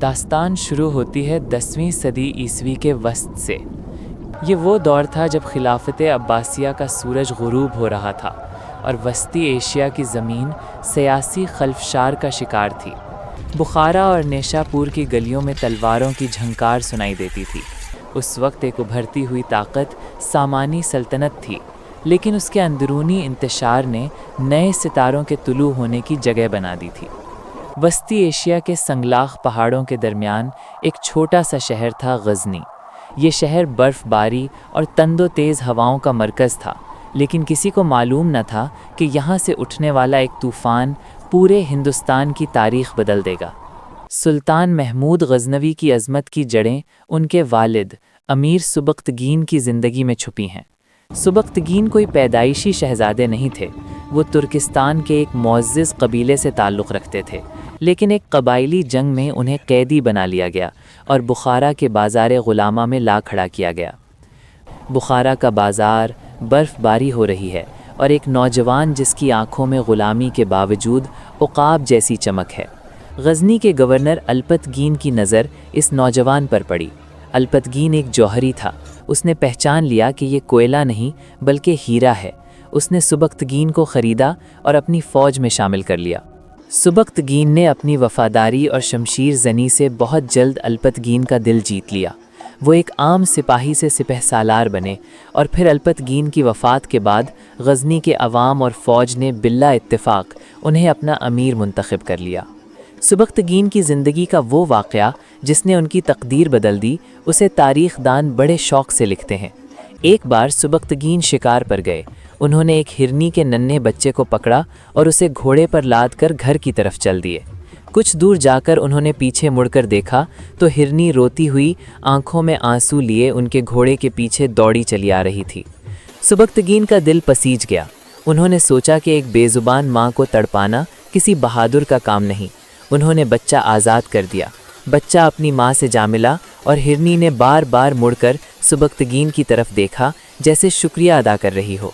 داستان شروع ہوتی ہے 10ویں صدی عیسوی کے وسط سے۔ یہ وہ دور تھا جب خلافت عباسیہ کا سورج غروب ہو رہا تھا اور وسطی ایشیا کی زمین سیاسی خلفشار کا شکار تھی۔ بخارا اور نیشا پور کی گلیوں میں تلواروں کی جھنکار سنائی دیتی تھی۔ اس وقت ایک ابھرتی ہوئی طاقت سامانی سلطنت تھی، لیکن اس کے اندرونی انتشار نے نئے ستاروں کے طلوع ہونے کی جگہ بنا دی تھی۔ وسطی ایشیا کے سنگلاخ پہاڑوں کے درمیان ایک چھوٹا سا شہر تھا، غزنی۔ یہ شہر برف باری اور تند و تیز ہواؤں کا مرکز تھا، لیکن کسی کو معلوم نہ تھا کہ یہاں سے اٹھنے والا ایک طوفان پورے ہندوستان کی تاریخ بدل دے گا۔ سلطان محمود غزنوی کی عظمت کی جڑیں ان کے والد امیر سبکتگین کی زندگی میں چھپی ہیں۔ سبکتگین کوئی پیدائشی شہزادے نہیں تھے، وہ ترکستان کے ایک معزز قبیلے سے تعلق رکھتے تھے، لیکن ایک قبائلی جنگ میں انہیں قیدی بنا لیا گیا اور بخارا کے بازار غلامہ میں لا کھڑا کیا گیا۔ بخارا کا بازار، برف باری ہو رہی ہے اور ایک نوجوان جس کی آنکھوں میں غلامی کے باوجود عقاب جیسی چمک ہے۔ غزنی کے گورنر الپتگین کی نظر اس نوجوان پر پڑی۔ الپتگین ایک جوہری تھا، اس نے پہچان لیا کہ یہ کوئلہ نہیں بلکہ ہیرا ہے۔ اس نے سبکتگین کو خریدا اور اپنی فوج میں شامل کر لیا۔ سبکتگین نے اپنی وفاداری اور شمشیر زنی سے بہت جلد الپتگین کا دل جیت لیا۔ وہ ایک عام سپاہی سے سپہ سالار بنے اور پھر الپتگین کی وفات کے بعد غزنی کے عوام اور فوج نے بلا اتفاق انہیں اپنا امیر منتخب کر لیا۔ سبکتگین کی زندگی کا وہ واقعہ جس نے ان کی تقدیر بدل دی، اسے تاریخ دان بڑے شوق سے لکھتے ہیں۔ ایک بار سبکتگین شکار پر گئے۔ انہوں نے ایک ہرنی کے ننھے بچے کو پکڑا اور اسے گھوڑے پر لاد کر گھر کی طرف چل دیے۔ کچھ دور جا کر انہوں نے پیچھے مڑ کر دیکھا تو ہرنی روتی ہوئی آنکھوں میں آنسو لیے ان کے گھوڑے کے پیچھے دوڑی چلی آ رہی تھی۔ سبکتگین کا دل پسیج گیا۔ انہوں نے سوچا کہ ایک بے زبان ماں کو تڑپانا کسی بہادر کا کام نہیں۔ انہوں نے بچہ آزاد کر دیا۔ بچہ اپنی ماں سے جا ملا اور ہرنی نے بار بار مڑ کر سبکتگین کی طرف دیکھا جیسے شکریہ ادا کر رہی ہو۔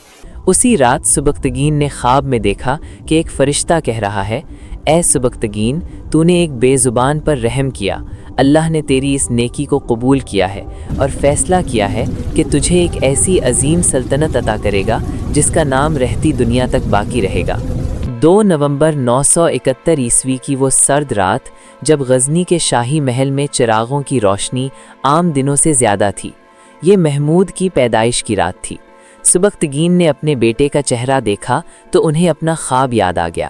اسی رات سبکتگین نے خواب میں دیکھا کہ ایک فرشتہ کہہ رہا ہے، اے سبکتگین، تو نے ایک بے زبان پر رحم کیا، اللہ نے تیری اس نیکی کو قبول کیا ہے اور فیصلہ کیا ہے کہ تجھے ایک ایسی عظیم سلطنت عطا کرے گا جس کا نام رہتی دنیا تک باقی رہے گا۔ 2 نومبر 971 عیسوی کی وہ سرد رات جب غزنی کے شاہی محل میں چراغوں کی روشنی عام دنوں سے زیادہ تھی، یہ محمود کی پیدائش کی رات تھی۔ سبکتگین نے اپنے بیٹے کا چہرہ دیکھا تو انہیں اپنا خواب یاد آ گیا۔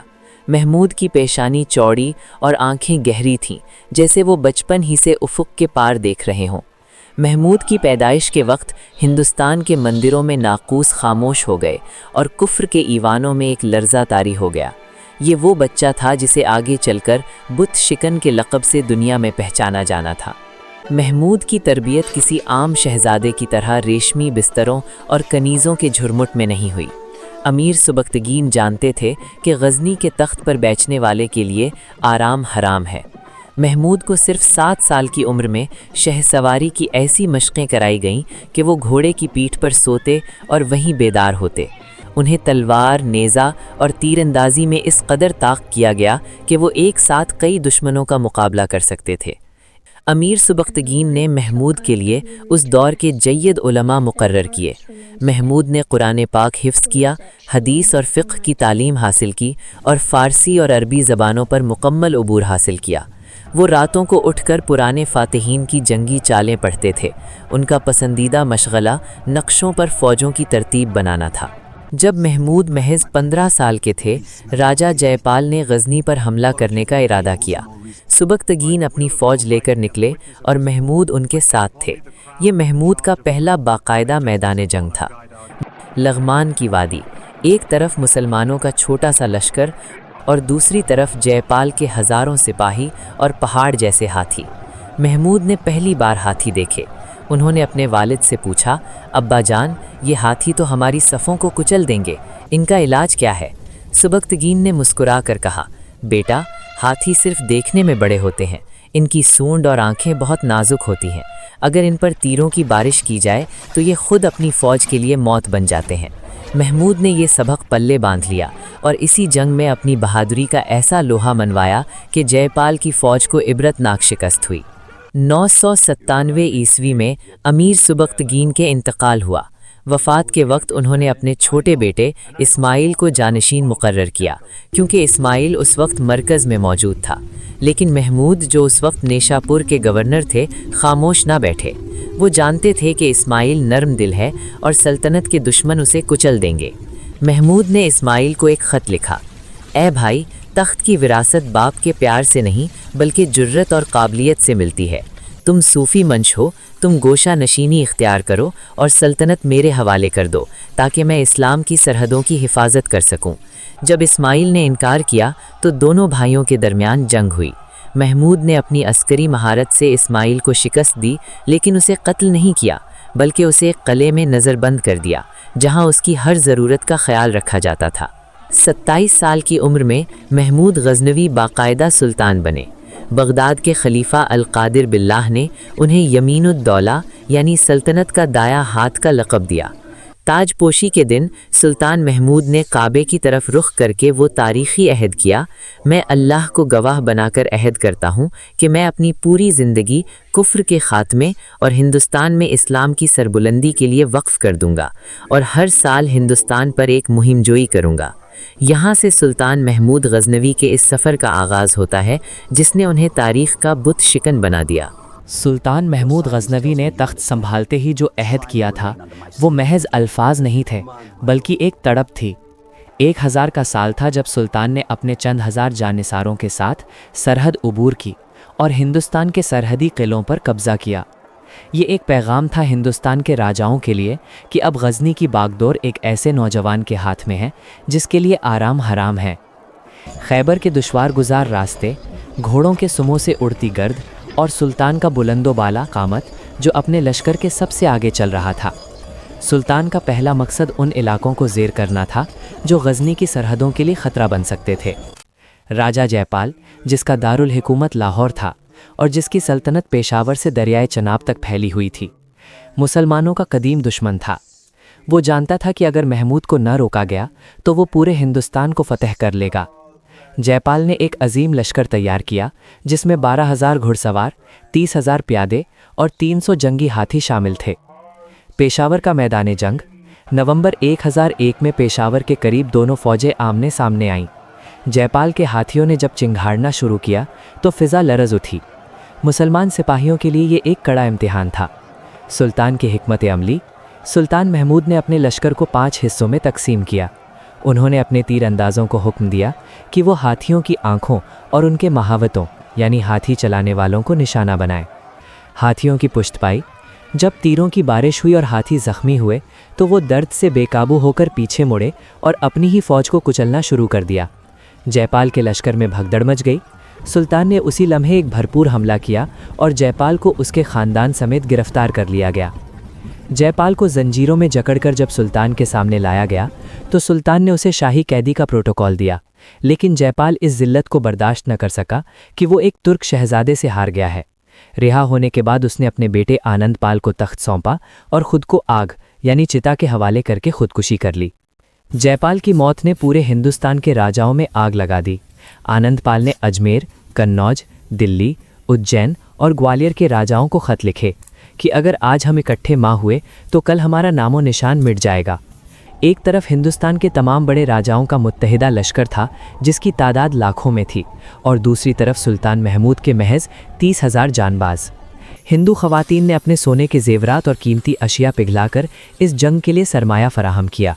محمود کی پیشانی چوڑی اور آنکھیں گہری تھیں، جیسے وہ بچپن ہی سے افق کے پار دیکھ رہے ہوں۔ محمود کی پیدائش کے وقت ہندوستان کے مندروں میں ناقوس خاموش ہو گئے اور کفر کے ایوانوں میں ایک لرزہ طاری ہو گیا۔ یہ وہ بچہ تھا جسے آگے چل کر بت شکن کے لقب سے دنیا میں پہچانا جانا تھا۔ محمود کی تربیت کسی عام شہزادے کی طرح ریشمی بستروں اور کنیزوں کے جھرمٹ میں نہیں ہوئی۔ امیر سبکتگین جانتے تھے کہ غزنی کے تخت پر بیٹھنے والے کے لیے آرام حرام ہے۔ محمود کو صرف 7 سال کی عمر میں شہ سواری کی ایسی مشقیں کرائی گئیں کہ وہ گھوڑے کی پیٹھ پر سوتے اور وہیں بیدار ہوتے۔ انہیں تلوار، نیزہ اور تیر اندازی میں اس قدر طاق کیا گیا کہ وہ ایک ساتھ کئی دشمنوں کا مقابلہ کر سکتے تھے۔ امیر سبکتگین نے محمود کے لیے اس دور کے جید علماء مقرر کیے۔ محمود نے قرآن پاک حفظ کیا، حدیث اور فقہ کی تعلیم حاصل کی اور فارسی اور عربی زبانوں پر مکمل عبور حاصل کیا۔ وہ راتوں کو اٹھ کر پرانے فاتحین کی جنگی چالیں پڑھتے تھے۔ ان کا پسندیدہ مشغلہ نقشوں پر فوجوں کی ترتیب بنانا تھا۔ جب محمود محض 15 سال کے تھے، راجہ جے پال نے غزنی پر حملہ کرنے کا ارادہ کیا۔ سبکتگین اپنی فوج لے کر نکلے اور محمود ان کے ساتھ تھے۔ یہ محمود کا پہلا باقاعدہ میدان جنگ تھا۔ لغمان کی وادی، ایک طرف مسلمانوں کا چھوٹا سا لشکر اور دوسری طرف جے پال کے ہزاروں سپاہی اور پہاڑ جیسے ہاتھی۔ محمود نے پہلی بار ہاتھی دیکھے۔ انہوں نے اپنے والد سے پوچھا، ابا جان، یہ ہاتھی تو ہماری صفوں کو کچل دیں گے، ان کا علاج کیا ہے؟ سبکتگین نے مسکرا کر کہا، بیٹا، ہاتھی صرف دیکھنے میں بڑے ہوتے ہیں، ان کی سونڈ اور آنکھیں بہت نازک ہوتی ہیں، اگر ان پر تیروں کی بارش کی جائے تو یہ خود اپنی فوج کے لیے موت بن جاتے ہیں۔ محمود نے یہ سبق پلے باندھ لیا اور اسی جنگ میں اپنی بہادری کا ایسا لوہا منوایا کہ جے پال کی فوج کو عبرتناک شکست ہوئی۔ 997 عیسوی میں امیر سبکتگین کے انتقال ہوا۔ وفات کے وقت انہوں نے اپنے چھوٹے بیٹے اسماعیل کو جانشین مقرر کیا، کیونکہ اسماعیل اس وقت مرکز میں موجود تھا، لیکن محمود جو اس وقت نیشاپور کے گورنر تھے خاموش نہ بیٹھے۔ وہ جانتے تھے کہ اسماعیل نرم دل ہے اور سلطنت کے دشمن اسے کچل دیں گے۔ محمود نے اسماعیل کو ایک خط لکھا: اے بھائی، تخت کی وراثت باپ کے پیار سے نہیں بلکہ جرت اور قابلیت سے ملتی ہے۔ تم صوفی منش ہو، تم گوشہ نشینی اختیار کرو اور سلطنت میرے حوالے کر دو تاکہ میں اسلام کی سرحدوں کی حفاظت کر سکوں۔ جب اسماعیل نے انکار کیا تو دونوں بھائیوں کے درمیان جنگ ہوئی۔ محمود نے اپنی عسکری مہارت سے اسماعیل کو شکست دی، لیکن اسے قتل نہیں کیا بلکہ اسے ایک قلعے میں نظر بند کر دیا جہاں اس کی ہر ضرورت کا خیال رکھا جاتا تھا۔ 27 سال کی عمر میں محمود غزنوی باقاعدہ سلطان بنے۔ بغداد کے خلیفہ القادر باللہ نے انہیں یمین الدولہ یعنی سلطنت کا دایاں ہاتھ کا لقب دیا۔ تاج پوشی کے دن سلطان محمود نے کعبے کی طرف رخ کر کے وہ تاریخی عہد کیا: میں اللہ کو گواہ بنا کر عہد کرتا ہوں کہ میں اپنی پوری زندگی کفر کے خاتمے اور ہندوستان میں اسلام کی سربلندی کے لیے وقف کر دوں گا اور ہر سال ہندوستان پر ایک مہم جوئی کروں گا۔ یہاں سے سلطان محمود غزنوی کے اس سفر کا آغاز ہوتا ہے جس نے انہیں تاریخ کا بت شکن بنا دیا۔ سلطان محمود غزنوی نے تخت سنبھالتے ہی جو عہد کیا تھا وہ محض الفاظ نہیں تھے بلکہ ایک تڑپ تھی۔ 1000 کا سال تھا جب سلطان نے اپنے چند ہزار جانثاروں کے ساتھ سرحد عبور کی اور ہندوستان کے سرحدی قلعوں پر قبضہ کیا۔ یہ ایک پیغام تھا ہندوستان کے راجاؤں کے لیے کہ اب غزنی کی باغڈور ایک ایسے نوجوان کے ہاتھ میں ہے جس کے لیے آرام حرام ہے۔ خیبر کے دشوار گزار راستے، گھوڑوں کے سموں سے اڑتی گرد اور سلطان کا بلند و بالا قامت جو اپنے لشکر کے سب سے آگے چل رہا تھا۔ سلطان کا پہلا مقصد ان علاقوں کو زیر کرنا تھا جو غزنی کی سرحدوں کے لیے خطرہ بن سکتے تھے۔ راجہ جے پال، جس کا دارالحکومت لاہور تھا اور جس کی سلطنت پیشاور سے دریائے چناب تک پھیلی ہوئی تھی، مسلمانوں کا قدیم دشمن تھا۔ وہ جانتا تھا کہ اگر محمود کو نہ روکا گیا تو وہ پورے ہندوستان کو فتح کر لے گا۔ جے پال نے ایک عظیم لشکر تیار کیا جس میں 12,000 گھڑ سوار، 30,000 پیادے اور 300 جنگی ہاتھی شامل تھے۔ پیشاور کا میدان جنگ، نومبر 1001 میں پیشاور کے قریب دونوں فوجیں آمنے سامنے آئیں۔ جے پال کے ہاتھیوں نے جب چنگھاڑنا شروع کیا تو فضا لرز اٹھی۔ مسلمان سپاہیوں کے لیے یہ ایک کڑا امتحان تھا۔ سلطان کی حکمت عملی۔ سلطان محمود نے اپنے لشکر کو 5 حصوں میں تقسیم کیا۔ انہوں نے اپنے تیر اندازوں کو حکم دیا کہ وہ ہاتھیوں کی آنکھوں اور ان کے مہاوتوں یعنی ہاتھی چلانے والوں کو نشانہ بنائیں۔ ہاتھیوں کی پشت پائی۔ جب تیروں کی بارش ہوئی اور ہاتھی زخمی ہوئے تو وہ درد سے بے قابو ہو کر پیچھے مڑے اور اپنی ہی فوج کو کچلنا شروع کر دیا۔ جے پال کے لشکر میں بھگدڑ مچ گئی۔ سلطان نے اسی لمحے ایک بھرپور حملہ کیا اور جے پال کو اس کے خاندان سمیت گرفتار کر لیا گیا۔ جے پال کو زنجیروں میں جکڑ کر جب سلطان کے سامنے لایا گیا تو سلطان نے اسے شاہی قیدی کا پروٹوکول دیا، لیکن جے پال اس ذلت کو برداشت نہ کر سکا کہ وہ ایک ترک شہزادے سے ہار گیا ہے۔ رہا ہونے کے بعد اس نے اپنے بیٹے آنند پال کو تخت سونپا اور خود کو آگ یعنی چتا کے حوالے کر کے خودکشی کر لی۔ جے پال کی موت نے پورے ہندوستان کے راجاؤں میں آگ لگا دی۔ آنند پال نے اجمیر، کنوج، دلی، اجین اور گوالیر کے راجاؤں کو خط لکھے کہ اگر آج ہم اکٹھے ماں ہوئے تو کل ہمارا نام و نشان مٹ جائے گا۔ ایک طرف ہندوستان کے تمام بڑے راجاؤں کا متحدہ لشکر تھا جس کی تعداد لاکھوں میں تھی، اور دوسری طرف سلطان محمود کے محض 30,000 جان باز۔ ہندو خواتین نے اپنے سونے کے زیورات اور قیمتی اشیاء پگھلا کر اس جنگ کے لیے سرمایہ فراہم کیا،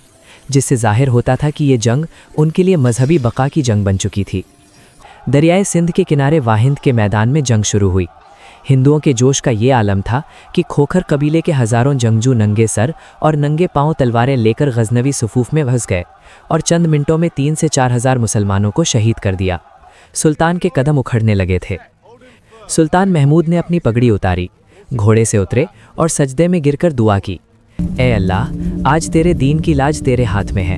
جس سے ظاہر ہوتا تھا کہ یہ جنگ ان کے لیے مذہبی بقا کی جنگ بن چکی تھی۔ دریائے سندھ کے کنارے واہند کے میدان میں جنگ شروع ہوئی۔ ہندوؤں کے جوش کا یہ عالم تھا کہ کھوکھر قبیلے کے ہزاروں جنگجو ننگے سر اور ننگے پاؤں تلواریں لے کر غزنوی صفوف میں گھس گئے اور چند منٹوں میں 3 سے 4 ہزار مسلمانوں کو شہید کر دیا۔ سلطان کے قدم اکھڑنے لگے تھے۔ سلطان محمود نے اپنی پگڑی اتاری، گھوڑے سے اترے اور سجدے میں گر کر دعا کی، اے اللہ، آج تیرے دین کی لاج تیرے ہاتھ میں ہے۔